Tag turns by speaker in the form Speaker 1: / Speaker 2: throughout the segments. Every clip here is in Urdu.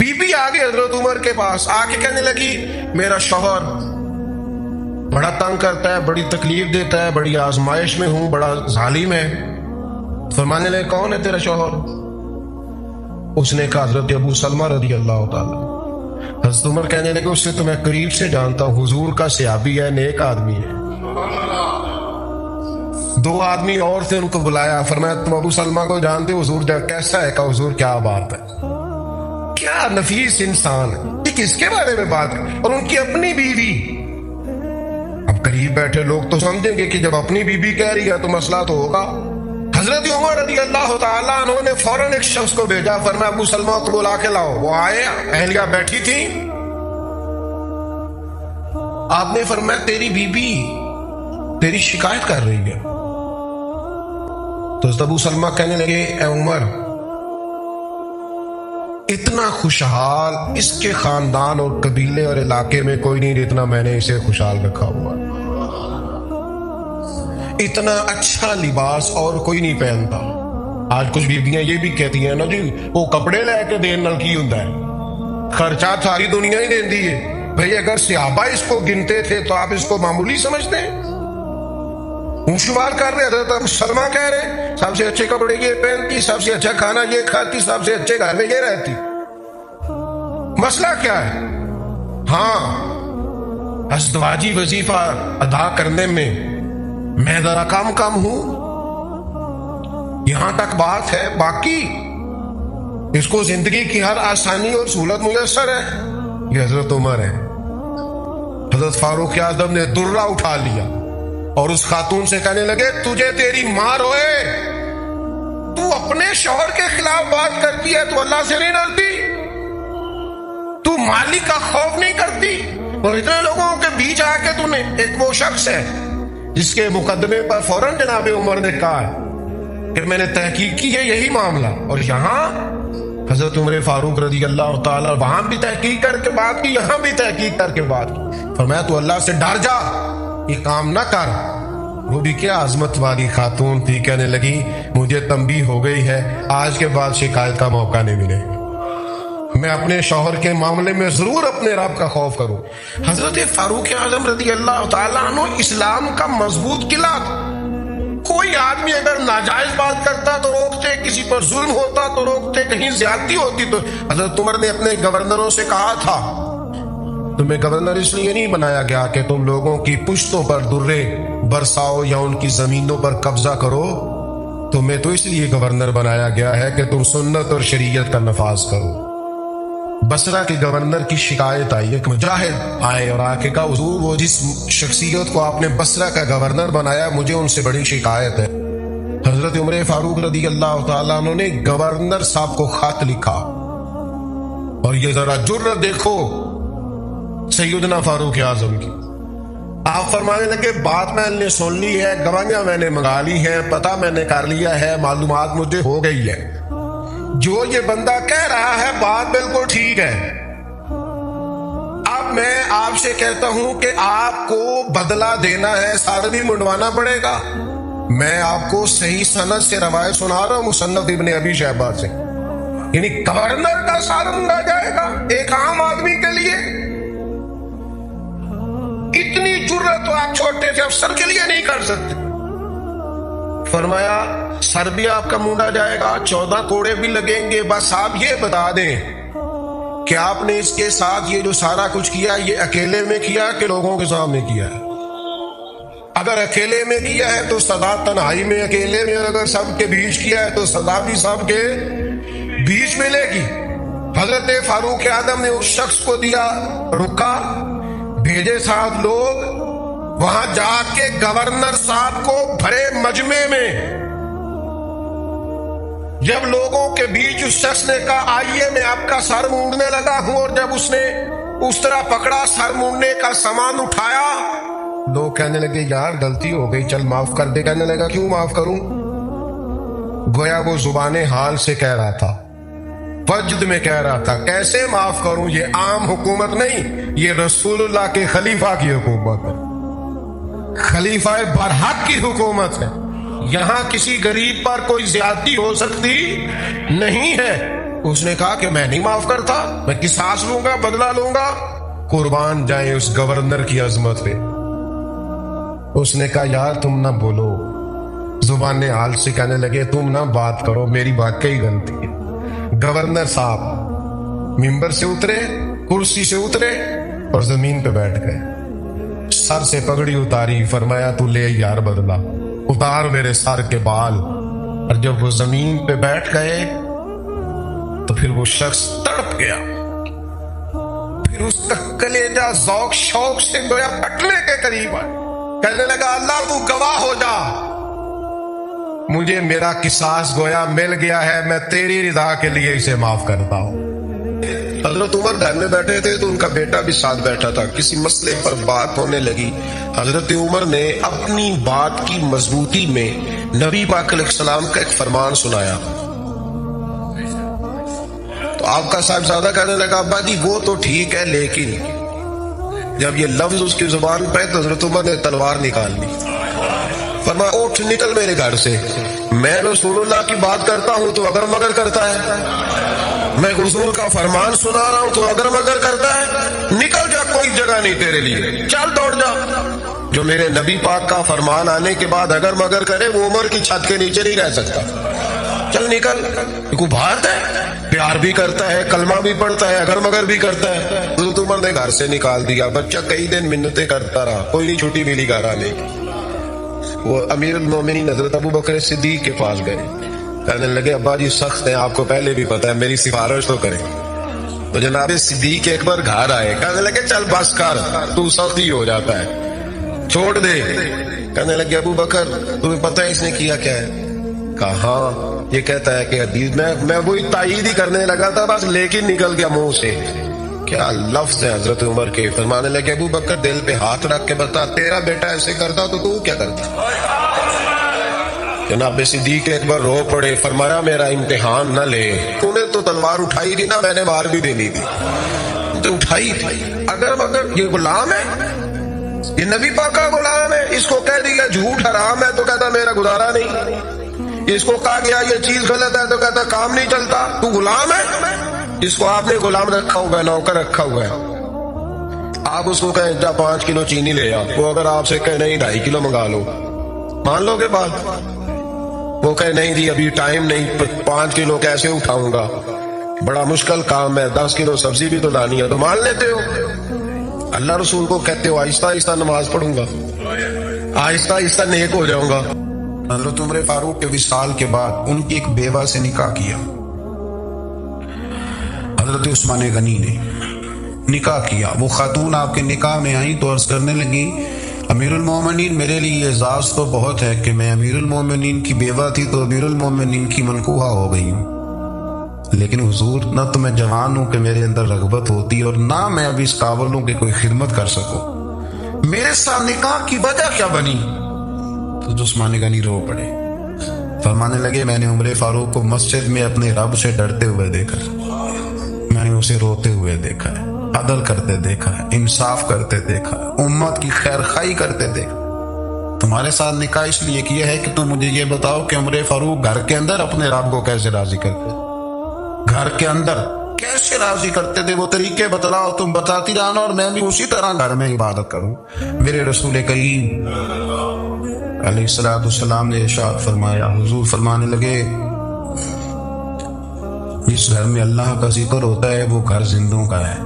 Speaker 1: بی بی آ گئی حضرت عمر کے پاس، آ کے کہنے لگی میرا شوہر بڑا تنگ کرتا ہے، بڑی تکلیف دیتا ہے، بڑی آزمائش میں ہوں، بڑا ظالم ہے۔ فرمانے لگے کون ہے تیرا شوہر؟ اس نے کہا حضرت ابو سلمہ رضی اللہ تعالیٰ۔ حضرت عمر کہنے لگے اس سے تو میں قریب سے جانتا ہوں، حضور کا صحابی ہے، نیک آدمی ہے۔ دو آدمی اور تھے، ان کو بلایا، فرمایا تم ابو سلمہ کو جانتے ہو؟ حضور کیسا ہے؟ کہا حضور کیا بات ہے، کیا نفیس انسان ہے، یہ کس کے بارے میں بات ہے؟ اور ان کی اپنی بیوی۔ اب قریب بیٹھے لوگ تو سمجھیں گے کہ جب اپنی بیوی کہہ رہی ہے تو مسئلہ تو ہوگا۔ حضرت عمر رضی اللہ تعالیٰ عنہ نے فوراً ایک شخص کو بھیجا، فرمایا ابو سلمہ کو بلا کے لاؤ۔ وہ آئے، اہلیہ بیٹھی تھی۔ آپ نے فرمایا تیری بیوی تیری شکایت کر رہی ہے۔ تو ابو سلمہ کہنے لگے اے عمر، اتنا خوشحال اس کے خاندان اور قبیلے اور علاقے میں کوئی نہیں جتنا میں نے اسے خوشحال رکھا ہوا، اتنا اچھا لباس اور کوئی نہیں پہنتا۔ آج کچھ بیویاں یہ بھی کہتی ہیں نا جی وہ کپڑے لے کے دین نال کی ہوندا ہے، خرچہ ساری دنیا ہی دیندی ہے۔ بھئی اگر صحابہ اس کو گنتے تھے تو آپ اس کو معمولی سمجھتے ہیں؟ شمار کر رہے حضرت ابو سلمہ کہہ رہے سب سے اچھے کپڑے یہ پہنتی، سب سے اچھا کھانا یہ کھاتی، سب سے اچھے گھر میں یہ رہتی، مسئلہ کیا ہے؟ ہاں ازدواجی وظیفہ ادا کرنے میں ذرا کم ہوں، یہاں تک بات ہے، باقی اس کو زندگی کی ہر آسانی اور سہولت میسر ہے۔ یہ حضرت عمر ہے۔ حضرت فاروق اعظم نے درہ اٹھا لیا اور اس خاتون سے کہنے لگے تجھے تیری ماں روئے، تو اپنے شوہر کے خلاف بات کرتی ہے، تو اللہ سے نہیں ڈرتی؟ تو مالک کا خوف نہیں کرتی؟ اور اتنے لوگوں کے بیچ آ کے تو نے ایک وہ شخص ہے جس کے مقدمے پر فوراً جناب عمر نے کہا کہ میں نے تحقیق کی ہے یہی معاملہ، اور یہاں حضرت عمر فاروق رضی اللہ تعالیٰ وہاں بھی تحقیق کر کے بات کی، یہاں بھی تحقیق کر کے بات کی۔ فرمایا تو اللہ سے ڈر جا، یہ کام نہ کر۔ وہ بھی کیا عظمت والی خاتون تھی، کہنے لگی مجھے تنبیہ ہو گئی ہے، آج کے بعد شکایت کا موقع نہیں ملے گا، میں اپنے شوہر کے معاملے میں ضرور اپنے رب کا خوف کروں۔ حضرت فاروق اعظم رضی اللہ تعالیٰ عنہ اسلام کا مضبوط قلعہ تھا۔ کوئی آدمی اگر ناجائز بات کرتا تو روکتے، کسی پر ظلم ہوتا تو روکتے، کہیں زیادتی ہوتی تو حضرت عمر نے اپنے گورنروں سے کہا تھا تمہیں گورنر اس لیے نہیں بنایا گیا کہ تم لوگوں کی پشتوں پر درے برساؤ یا ان کی زمینوں پر قبضہ کرو، تمہیں تو اس لیے گورنر بنایا گیا ہے کہ تم سنت اور شریعت کا نفاذ کرو۔ بصرہ کے گورنر کی شکایت آئی، ایک مجاہد آئے اور آ کے کہا حضور وہ جس شخصیت کو آپ نے بصرہ کا گورنر بنایا مجھے ان سے بڑی شکایت ہے۔ حضرت عمر فاروق رضی اللہ تعالیٰ عنہ نے گورنر صاحب کو خط لکھا، اور یہ ذرا جرأت دیکھو سیدنا فاروق اعظم کی۔ آپ فرمانے لگے بات میں نے سن لی ہے، گواہیاں میں نے منگا لی ہیں، پتہ میں نے کر لیا ہے، معلومات مجھے ہو گئی ہے، جو یہ بندہ کہہ رہا ہے بات بالکل ٹھیک ہے۔ اب میں آپ سے کہتا ہوں کہ آپ کو بدلہ دینا ہے، سر بھی منڈوانا پڑے گا۔ میں آپ کو صحیح سند سے روایت سنا رہا ہوں مصنف ابن ابی شیبہ سے، یعنی گورنر کا سر منڈا جائے گا ایک عام آدمی کے لیے؟ اتنی جرأت تو آپ چھوٹے سے افسر کے لیے نہیں کر سکتے۔ فرمایا سر بھی آپ کا مونڈا جائے گا، 14 کوڑے بھی لگیں گے، بس آپ یہ بتا دیں کہ آپ نے اس کے ساتھ یہ جو سارا کچھ کیا یہ اکیلے میں کیا کہ لوگوں کے سامنے کیا ہے؟ اگر اکیلے میں کیا ہے تو سزا تنہائی میں اکیلے میں، اور اگر سب کے بیچ کیا ہے تو سزا بھی سب کے بیچ ملے گی۔ حضرت فاروق اعظم نے اس شخص کو دیا، رکا، بھیجے ساتھ لوگ، وہاں جا کے گورنر صاحب کو بھرے مجمع میں جب لوگوں کے بیچ اس شخص نے کہا آئیے میں آپ کا سر مونڈنے لگا ہوں، اور جب اس نے اس طرح پکڑا سر مونڈنے کا سامان اٹھایا، لوگ کہنے لگے یار غلطی ہو گئی چل معاف کر دے۔ کہنے لگا کیوں معاف کروں؟ گویا وہ زبان حال سے کہہ رہا تھا، وجد میں کہہ رہا تھا، کیسے معاف کروں؟ یہ عام حکومت نہیں، یہ رسول اللہ کے خلیفہ کی حکومت ہے، خلیفہ برحق کی حکومت ہے، یہاں کسی غریب پر کوئی زیادتی ہو سکتی نہیں ہے۔ اس نے کہا کہ میں نہیں معاف کرتا، میں قصاص لوں گا، بدلہ لوں گا۔ قربان جائیں اس گورنر کی عظمت پہ۔ اس نے کہا یار تم نہ بولو، زبان حال سے کہنے لگے تم نہ بات کرو، میری واقعی غلطی ہے۔ گورنر صاحب ممبر سے اترے، کرسی سے اترے اور زمین پہ بیٹھ گئے، سر سے پگڑی اتاری، فرمایا تو لے یار بدلہ، اتار میرے سر کے بال۔ اور جب وہ زمین پہ بیٹھ گئے تو پھر وہ شخص تڑپ گیا، پھر اس کا کلیجہ ذوق شوق سے گویا پٹلے کے قریب آیا، کہنے لگا اللہ تو گواہ ہو جا، مجھے میرا قصاص گویا مل گیا ہے، میں تیری رضا کے لیے اسے معاف کرتا ہوں۔ حضرت عمر گھر میں بیٹھے تھے تو ان کا بیٹا بھی ساتھ بیٹھا تھا، کسی مسئلے پر بات ہونے لگی، حضرت عمر نے اپنی بات کی مضبوطی میں نبی پاک علیہ السلام کا ایک فرمان سنایا۔ تو آپ کا صاحبزادہ کہنے لگا ابا جی وہ تو ٹھیک ہے، لیکن جب یہ لفظ اس کی زبان پہ تو حضرت عمر نے تلوار نکال لی، فرمایا اٹھ نکل میرے گھر سے، میں رسول اللہ کی بات کرتا ہوں تو اگر مگر کرتا ہے، میں حضور کا فرمان سنا رہا ہوں تو اگر مگر کرتا ہے، نکل جا، کوئی جگہ نہیں تیرے لیے، چل دوڑ جا۔ جو میرے نبی پاک کا فرمان آنے کے بعد اگر مگر کرے وہ عمر کی چھت کے نیچے نہیں رہ سکتا، چل نکل۔ کوئی بات ہے، پیار بھی کرتا ہے، کلمہ بھی پڑھتا ہے، اگر مگر بھی کرتا ہے۔ حضرت عمر نے گھر سے نکال دیا، بچہ کئی دن منتیں کرتا رہا، کوئی نہیں چھٹی ملی گھر آنے کی۔ وہ امیر المومنین حضرت ابو بکر صدیق کے پاس گئے، کہنے لگے ابا جی سخت ہیں، آپ کو پہلے بھی پتا ہے، میری سفارش تو کریں۔ تو جناب صدیق ایک بار گھر آئے، کہنے لگے چل بس کر، تو سخت ہی ہو جاتا ہے، چھوڑ دے۔ کہنے لگے ابو بکر تمہیں پتہ ہے اس نے کیا کیا ہے؟ کہا ہاں، یہ کہتا ہے کہ حدیث میں وہی تائید ہی کرنے لگا تھا بس، لیکن نکل گیا منہ سے۔ کیا لفظ ہے حضرت عمر کے، فرمانے لگے ابو بکر دل پہ ہاتھ رکھ کے بتا، تیرا بیٹا ایسے کرتا تو کیا کرتا؟ جناب صدیق ایک بار رو پڑے، فرمایا میرا امتحان نہ لے، تو نے تو تلوار اٹھائی تھی نا، میں نے مار بھی دینی تھی، تو اٹھائی تھی، اگر مگر یہ غلام ہے، یہ نبی پاک کا غلام ہے، اس کو کہہ دیا جھوٹ حرام ہے تو کہتا میرا گزارا نہیں، اس کو کہا گیا یہ چیز غلط ہے تو کہتا کام نہیں چلتا، تو غلام ہے۔ اس کو آپ نے غلام رکھا ہوا ہے، نوکر رکھا ہوا ہے، آپ اس کو کہیں جا 5 کلو چینی لے آ، وہ اگر آپ سے کہے نہیں 2.5 کلو منگا لو، مان لو گے بات؟ وہ کہے نہیں جی ابھی ٹائم نہیں، 5 کلو کیسے اٹھاؤں گا، بڑا مشکل کام ہے، 10 کلو سبزی بھی تو لانی ہے، تو مان لیتے ہو؟ اللہ رسول کو کہتے ہو آہستہ آہستہ نماز پڑھوں گا، آہستہ آہستہ نیک ہو جاؤں گا۔
Speaker 2: حضرت عمر فاروق کے وصال کے بعد ان کی ایک بیوہ سے نکاح کیا، حضرت عثمان غنی نے نکاح کیا۔ وہ خاتون آپ کے نکاح میں آئیں تو عرض کرنے لگی امیر المومنین میرے لیے اعزاز تو بہت ہے کہ میں امیر المومنین کی بیوہ تھی تو امیر المومنین کی منکوحہ ہو گئی ہوں، لیکن حضور نہ تو میں جوان ہوں کہ میرے اندر رغبت ہوتی اور نہ میں ابھی اس قابل ہوں کہ کوئی خدمت کر سکوں، میرے ساتھ نکاح کی وجہ کیا بنی؟ تو عثمان غنی رو پڑے، فرمانے لگے میں نے عمر فاروق کو مسجد میں اپنے رب سے ڈرتے ہوئے دیکھا، میں نے اسے روتے ہوئے دیکھا ہے، عدل کرتے دیکھا ہے، انصاف کرتے دیکھا ہے، امت کی خیر خواہی کرتے دیکھا۔ تمہارے ساتھ نکاح اس لیے کیا ہے کہ تم مجھے یہ بتاؤ کہ عمر فاروق گھر کے اندر اپنے رب کو کیسے راضی کرتے، گھر کے اندر کیسے راضی کرتے تھے، وہ طریقے بتلاؤ، تم بتاتی رہنا اور میں بھی اسی طرح گھر میں عبادت کروں۔ میرے رسول کریم علیہ السلام نے ارشاد فرمایا، حضور فرمانے لگے جس گھر میں اللہ کا ذکر ہوتا ہے وہ گھر زندوں کا ہے،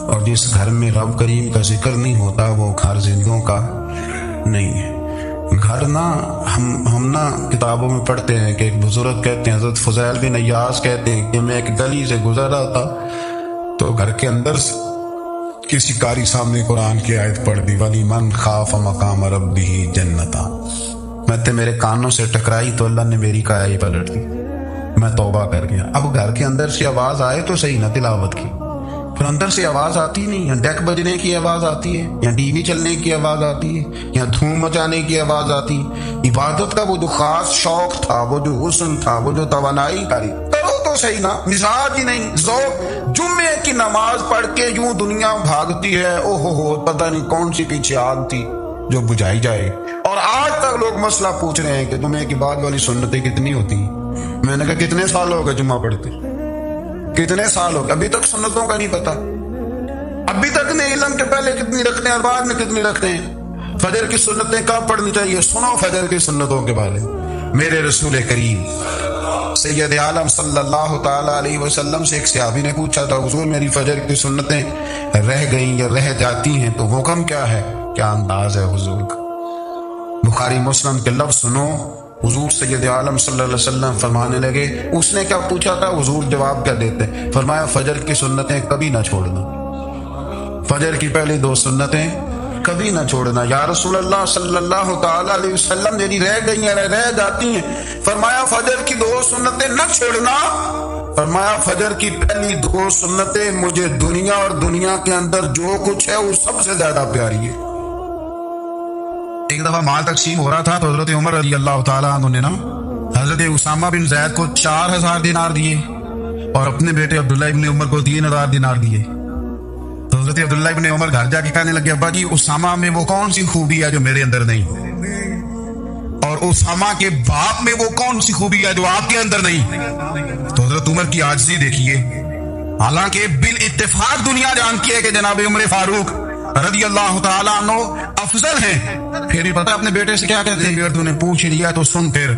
Speaker 2: اور جس گھر میں رب کریم کا ذکر نہیں ہوتا وہ گھر زندوں کا نہیں ہے۔ گھر نا ہم نا کتابوں میں پڑھتے ہیں کہ ایک بزرگ کہتے ہیں، حضرت فضیل بن عیاض کہتے ہیں کہ میں ایک گلی سے گزر رہا تھا تو گھر کے اندر کسی قاری سامنے قرآن کی آیت پڑھ دی، وَلِمَنْ خَافَ مَقَامَ رَبِّهِ جَنَّتَانِ، میں تے میرے کانوں سے ٹکرائی تو اللہ نے میری کایا پلٹ دی، میں توبہ کر گیا۔ اب گھر کے اندر سے آواز آئے تو صحیح نا تلاوت کی، پھر اندر سے آواز آتی نہیں، یا ڈیک بجنے کی آواز آتی ہے، یا ٹی وی چلنے کی آواز آتی ہے، یا دھوم مچانے کی آواز آتی ہے۔ عبادت کا وہ جو خاص شوق تھا، وہ جو حسن تھا، وہ جو توانائی تھی، کرو تو صحیح نا، مزاج ہی نہیں، ذوق۔ جمعے کی نماز پڑھ کے یوں دنیا بھاگتی ہے، او ہو پتہ نہیں کون سی پیچھے آگ تھی جو بجھائی جائے، اور آج تک لوگ مسئلہ پوچھ رہے ہیں کہ جمعے کی بعد والی سنتیں کتنی ہوتی ہیں۔ میں نے کہا کتنے سال ہو گئے جمعہ پڑھتے؟ کتنے سال ہو گئے؟ ابھی تک سنتوں کا نہیں پتا، ابھی تک نہیں علم کے پہلے کتنی رکھتے ہیں اور بعد میں کتنی رکھتے ہیں۔ فجر کی سنتیں کب پڑھنی چاہیے؟ سنو فجر کی سنتوں کے بارے میں۔ میرے رسول کریم سید عالم صلی اللہ تعالی علیہ وسلم سے ایک صحابی نے پوچھا تھا، حضور میری فجر کی سنتیں رہ گئیں یا رہ جاتی ہیں تو حکم کیا ہے؟ کیا انداز ہے حضور کا! بخاری مسلم کے لفظ سنو، حضور سید عالم صلی اللہ علیہ وسلم فرمانے لگے، اس نے کیا پوچھا تھا، حضور جواب کیا دیتے؟ فرمایا فرجر کی سنتیں کبھی نہ چھوڑنا، فجر کی پہلی 2 سنتیں کبھی نہ چھوڑنا۔ یا رسول اللہ صلی اللہ تعالی علیہ وسلم میری رہ گئی ہیں، رہ جاتی ہیں۔ فرمایا فجر کی 2 سنتیں نہ چھوڑنا، فرمایا فجر کی پہلی 2 سنتیں مجھے دنیا اور دنیا کے اندر جو کچھ ہے وہ سب سے زیادہ پیاری ہے۔ ایک دفعہ مال تقسیم ہو رہا تھا تو حضرت عمر رضی اللہ تعالیٰ عنہ نے حضرت اسامہ بن زید کو 4000 دینار دیے اور اپنے بیٹے عبداللہ ابن عمر کو 3000 دینار دیے۔ تو حضرت عبداللہ ابن عمر گھر جا کے کہنے لگے، ابا جی اسامہ میں وہ کون سی خوبی ہے جو میرے اندر نہیں، اور اسامہ کے باپ میں وہ کون سی خوبی ہے جو آپ کے اندر نہیں؟ تو حضرت عمر کی عاجزی دیکھیے، حالانکہ بالاتفاق دنیا جانتی ہے کہ جناب عمر فاروق رضی اللہ تعالیٰ عنہ افضل ہیں، پھر بھی پتہ اپنے بیٹے سے کیا کہتے ہیں، اگر تو نے پوچھ لیا تو سن، پھر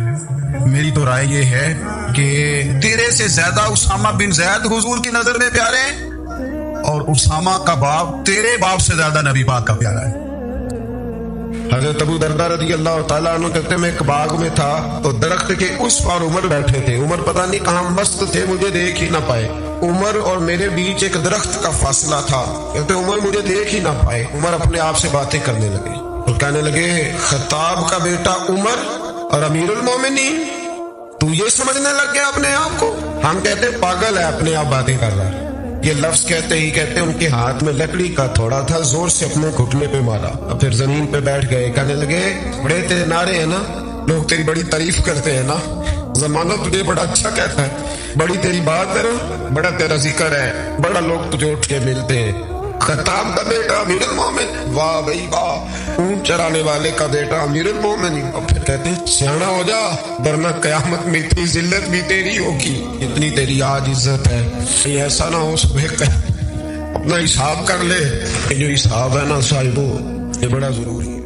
Speaker 2: میری تو رائے یہ ہے کہ تیرے سے زیادہ اسامہ بن زید حضور کی نظر میں پیارے ہیں، اور اسامہ کا باپ تیرے باپ سے زیادہ نبی پاک کا پیارا ہے۔ حضرت ابو دردہ رضی اللہ تعالیٰ عنہ کہتے ہیں میں ایک باغ میں تھا تو درخت کے اس پار عمر بیٹھے تھے، عمر پتہ نہیں کہاں مست تھے، مجھے دیکھ ہی نہ پائے، عمر اور میرے بیچ ایک درخت کا فاصلہ تھا، کہتے عمر مجھے دیکھ ہی نہ پائے۔ عمر اپنے آپ سے باتیں کرنے لگے اور کہنے لگے، خطاب کا بیٹا عمر اور امیر المومنین، تو یہ سمجھنے لگ گیا اپنے آپ کو؟ ہم کہتے پاگل ہے، اپنے آپ باتیں کر رہا ہے۔ یہ لفظ کہتے ہی کہتے ان کے ہاتھ میں لکڑی کا تھوڑا تھا، زور سے اپنے گھٹنے پہ مارا، پھر زمین پہ بیٹھ گئے، کہنے لگے بڑے تیرے نعرے ہیں نا، لوگ تیری بڑی تعریف کرتے ہیں نا، زمانہ تجھے بڑا اچھا کہتا ہے، بڑی تیری بات ہے نا، بڑا تیرا ذکر ہے، بڑا لوگ تجھے اٹھ کے ملتے ہیں، خطاب کا بیٹا امیر المومن، واہ بھائی واہ، اونٹ چرانے والے کا بیٹا امیر المومن۔ اور پھر کہتے ہیں سیانا ہو جا ورنہ قیامت میں اتنی ذلت بھی تیری ہوگی، اتنی تیری آج عزت ہے، ایسا نہ ہو صبح اپنا حساب کر لے، یہ جو حساب ہے نا صاحبو یہ بڑا ضروری ہے۔